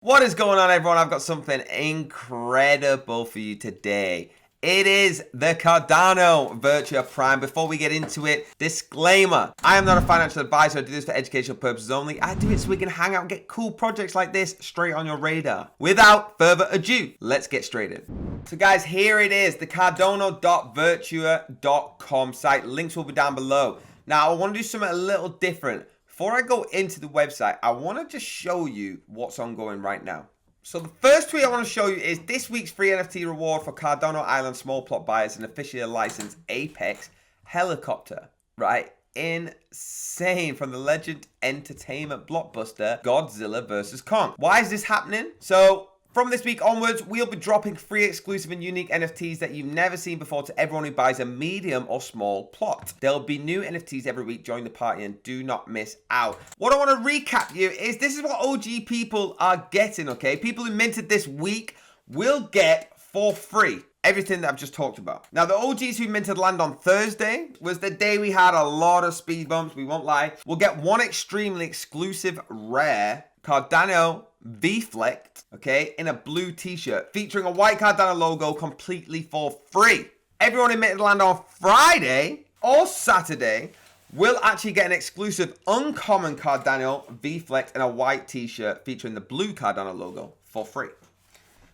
What is going on, everyone? I've got something incredible for you today. It is the Cardano Virtua Prime. Before we get into it, disclaimer. I am not a financial advisor. I do this for educational purposes only. I do it so we can hang out and get cool projects like this straight on your radar. Without further ado, let's get straight in. So guys, here it is, the cardano.virtua.com site. Links will be down below. Now, I want to do something a little different. Before I go into the website, I want to just show you what's ongoing right now. So the first tweet I want to show you is this week's free NFT reward for Cardano Island small plot buyers and officially licensed Apex helicopter. Right? Insane. From the Legend Entertainment blockbuster Godzilla vs. Kong. Why is this happening? So from this week onwards, we'll be dropping free, exclusive, and unique NFTs that you've never seen before to everyone who buys a medium or small plot. There'll be new NFTs every week. Join the party and do not miss out. What I want to recap you is this is what OG people are getting, okay? People who minted this week will get for free everything that I've just talked about. Now, the OGs who minted land on Thursday was the day we had a lot of speed bumps, we won't lie. We'll get one extremely exclusive rare Cardano V-Flex, okay, in a blue t-shirt featuring a white Cardano logo completely for free. Everyone who minted land on Friday or Saturday will actually get an exclusive uncommon Cardano V-Flex in a white t-shirt featuring the blue Cardano logo for free.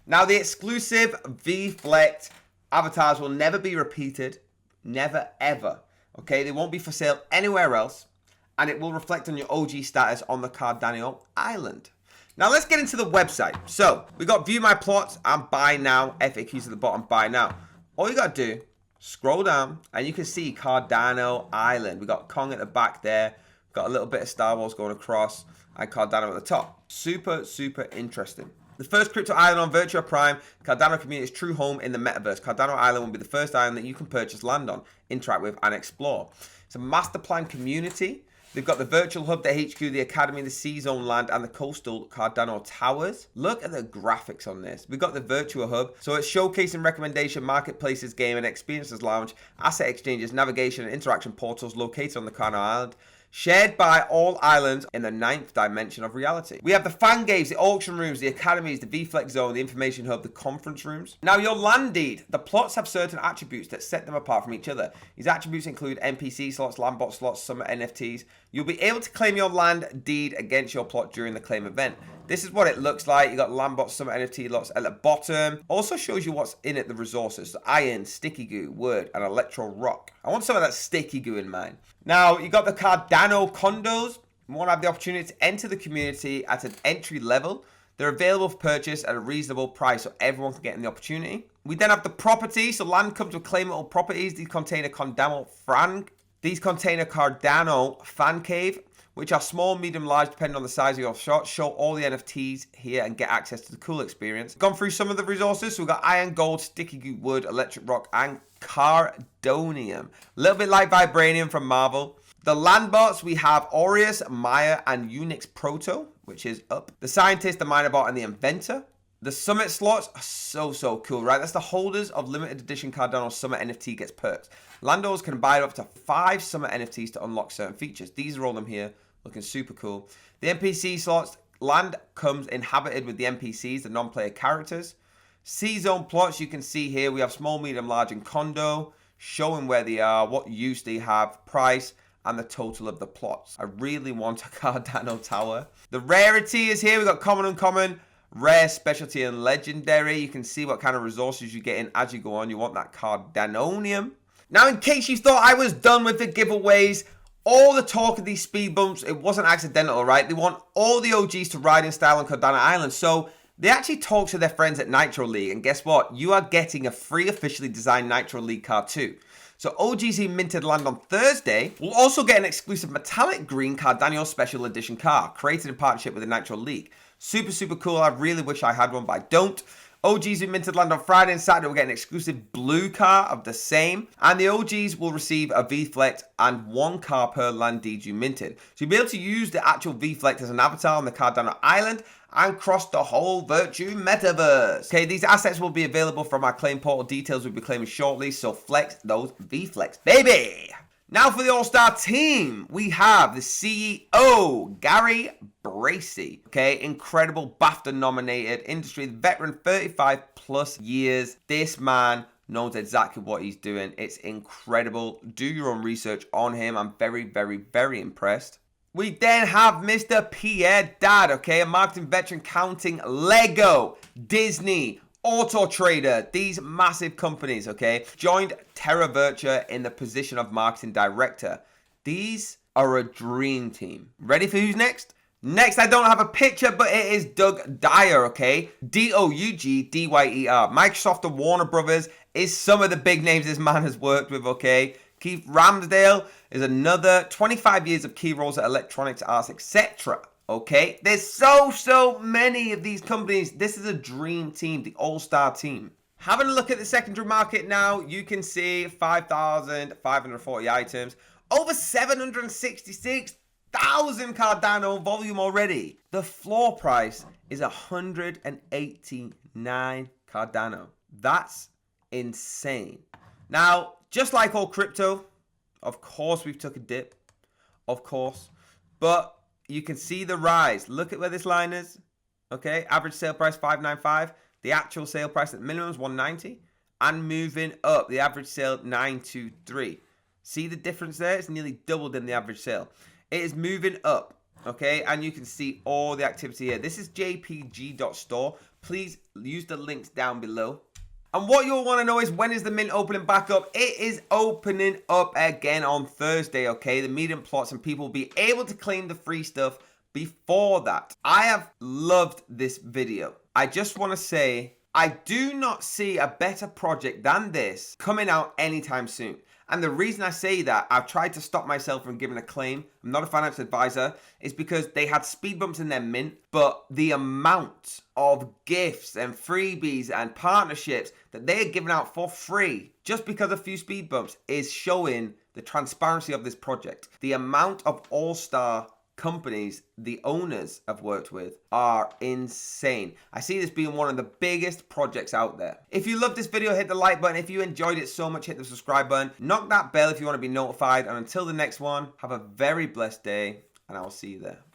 Now, the exclusive V-Flex avatars will never be repeated, never ever, okay? They won't be for sale anywhere else, and it will reflect on your OG status on the Cardano Island. Now, let's get into the website. So, we got view my plots and buy now, FAQs at the bottom, buy now. All you got to do, scroll down, and you can see Cardano Island. We got Kong at the back there, got a little bit of Star Wars going across, and Cardano at the top. Super, super interesting. The first crypto island on Virtua Prime, Cardano community's true home in the Metaverse. Cardano Island will be the first island that you can purchase land on, interact with, and explore. It's a master plan community. They've got the virtual hub, the HQ, the academy, the sea zone land, and the coastal Cardano towers. Look at the graphics on this. We've got the virtual hub. So it's showcasing recommendation, marketplaces, game and experiences lounge, asset exchanges, navigation, and interaction portals located on the Cardano Island. Shared by all islands in the 9th dimension of reality. We have the fan games, the auction rooms, the academies, the V-Flex zone, the information hub, the conference rooms. Now, your land deed. The plots have certain attributes that set them apart from each other. These attributes include NPC slots, landbot slots, summer NFTs. You'll be able to claim your land deed against your plot during the claim event. This is what it looks like. You got landbot, summer NFT lots at the bottom. Also shows you what's in it, the resources. So iron, sticky goo, wood, and electro rock. I want some of that sticky goo in mine. Now, you got the Cardano condos. You want to have the opportunity to enter the community at an entry level. They're available for purchase at a reasonable price so everyone can get in the opportunity. We then have the property. So land comes with claimable properties. These contain a Cardano fan cave, which are small, medium, large, depending on the size of your shot. Show all the NFTs here and get access to the cool experience. Gone through some of the resources. So we've got iron, gold, sticky goo, wood, electric rock, and Cardonium. A little bit like Vibranium from Marvel. The landbots, we have Aureus, Maya, and Unix Proto, which is up. The scientist, the miner bot, and the inventor. The summit slots are so cool, right? That's the holders of limited edition Cardano Summer NFT gets perks. Landowners can buy up to 5 Summer NFTs to unlock certain features. These are all them here. Looking super cool. The NPC slots, land comes inhabited with the NPCs, the non-player characters. C-zone plots, you can see here, we have small, medium, large, and condo, showing where they are, what use they have, price, and the total of the plots. I really want a Cardano tower. The rarity is here. We've got common, uncommon, rare, specialty, and legendary. You can see what kind of resources you get in as you go on. You want that Cardanium. Now, in case you thought I was done with the giveaways, all the talk of these speed bumps, it wasn't accidental, right? They want all the OGs to ride in style on Cardano Island. So they actually talk to their friends at Nitro League. And guess what? You are getting a free officially designed Nitro League car too. So OGs who minted land on Thursday will also get an exclusive metallic green Cardano special edition car created in partnership with the Nitro League. Super cool. I really wish I had one, but I don't. OGs who minted land on Friday and Saturday will get an exclusive blue car of the same. And the OGs will receive a V-Flex and 1 car per land deed you minted. So you'll be able to use the actual V-Flex as an avatar on the Cardano Island and cross the whole Virtua Metaverse. Okay, these assets will be available from our claim portal. Details will be claiming shortly, so flex those V-Flex, baby! Now for the All-Star team, we have the CEO, Gary Bracey. Okay, incredible BAFTA nominated industry veteran, 35 plus years. This man knows exactly what he's doing. It's incredible. Do your own research on him. I'm very, very, very impressed. We then have Mr. Pierre Dad, okay, a marketing veteran counting Lego, Disney, Auto Trader, these massive companies, okay, joined Terra Virtua in the position of marketing director. These are a dream team. Ready for who's next? Next, I don't have a picture, but it is Doug Dyer, okay? Dougdyer. Microsoft and Warner Brothers is some of the big names this man has worked with, okay? Keith Ramsdale is another 25 years of key roles at Electronics Arts, etc. Okay, there's so many of these companies. This is a dream team, the all-star team. Having a look at the secondary market now, you can see 5,540 items, over 766,000 Cardano volume already. The floor price is 189 Cardano. That's insane. Now, just like all crypto, of course we've took a dip, of course, but you can see the rise. Look at where this line is. Okay, average sale price 595. The actual sale price at minimum is 190, and moving up. The average sale 923. See the difference there? It's nearly doubled in the average sale. It is moving up. Okay, and you can see all the activity here. This is jpg.store. Please use the links down below. And what you'll want to know is, when is the mint opening back up? It is opening up again on Thursday, okay? The medium plots, and people will be able to claim the free stuff before that. I have loved this video. I just want to say, I do not see a better project than this coming out anytime soon. And the reason I say that, I've tried to stop myself from giving a claim, I'm not a financial advisor, is because they had speed bumps in their mint, but the amount of gifts and freebies and partnerships that they are giving out for free just because of a few speed bumps is showing the transparency of this project. The amount of all-star companies the owners have worked with are insane. I see this being one of the biggest projects out there. If you loved this video, hit the like button. If you enjoyed it so much, hit the subscribe button. Knock that bell if you want to be notified. And until the next one, have a very blessed day, and I will see you there.